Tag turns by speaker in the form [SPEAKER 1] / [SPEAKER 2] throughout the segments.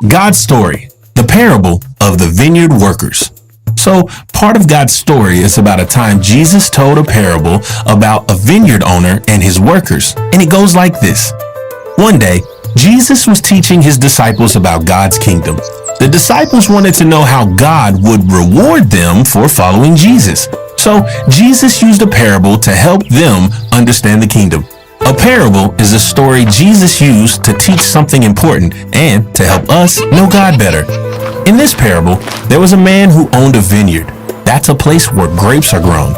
[SPEAKER 1] God's story, the parable of the vineyard workers. So, part of God's story is about a time Jesus told a parable about a vineyard owner and his workers, and it goes like this. One day, Jesus was teaching his disciples about God's kingdom. The disciples wanted to know how God would reward them for following Jesus. So, Jesus used a parable to help them understand the kingdom. A parable is a story Jesus used to teach something important and to help us know God better. In this parable, there was a man who owned a vineyard. That's a place where grapes are grown.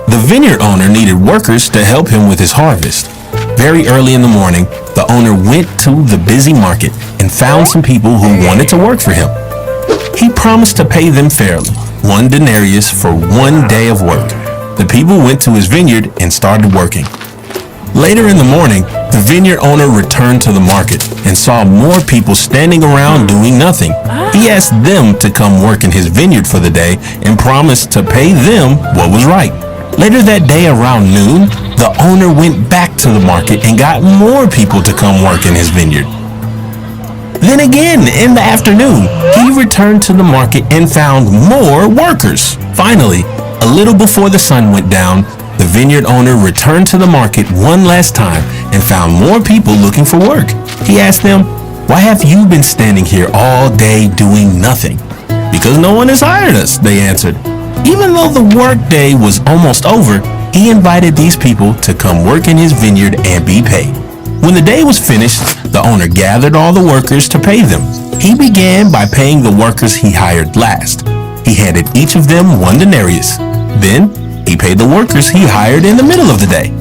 [SPEAKER 1] The vineyard owner needed workers to help him with his harvest. Very early in the morning, the owner went to the busy market and found some people who wanted to work for him. He promised to pay them fairly, 1 denarius for 1 day of work. The people went to his vineyard and started working. Later in the morning, the vineyard owner returned to the market and saw more people standing around doing nothing. He asked them to come work in his vineyard for the day and promised to pay them what was right. Later that day around noon, the owner went back to the market and got more people to come work in his vineyard. Then again, in the afternoon, he returned to the market and found more workers. Finally, a little before the sun went down, the vineyard owner returned to the market one last time and found more people looking for work. He asked them, "Why have you been standing here all day doing nothing?" "Because no one has hired us," they answered. Even though the work day was almost over, he invited these people to come work in his vineyard and be paid. When the day was finished, the owner gathered all the workers to pay them. He began by paying the workers he hired last. He handed each of them 1 denarius. Then, he paid the workers he hired in the middle of the day.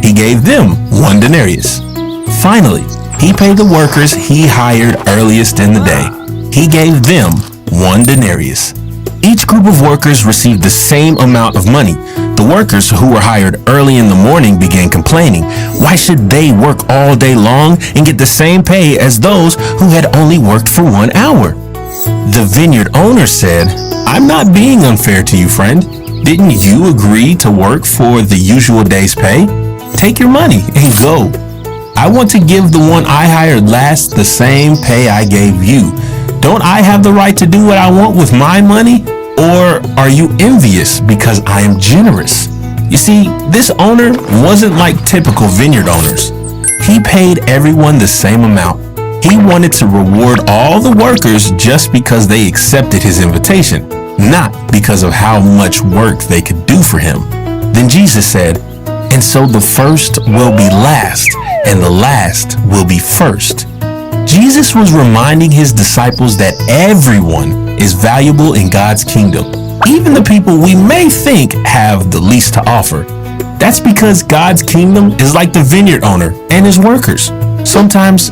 [SPEAKER 1] He gave them 1 denarius. Finally, he paid the workers he hired earliest in the day. He gave them 1 denarius. Each group of workers received the same amount of money. The workers who were hired early in the morning began complaining. Why should they work all day long and get the same pay as those who had only worked for 1 hour? The vineyard owner said, "I'm not being unfair to you, friend. Didn't you agree to work for the usual day's pay? Take your money and go. I want to give the one I hired last the same pay I gave you. Don't I have the right to do what I want with my money? Or are you envious because I am generous?" You see, this owner wasn't like typical vineyard owners. He paid everyone the same amount. He wanted to reward all the workers just because they accepted his invitation, not because of how much work they could do for him. Then Jesus said, "And so the first will be last, and the last will be first." Jesus was reminding his disciples that everyone is valuable in God's kingdom, even the people we may think have the least to offer. That's because God's kingdom is like the vineyard owner and his workers. Sometimes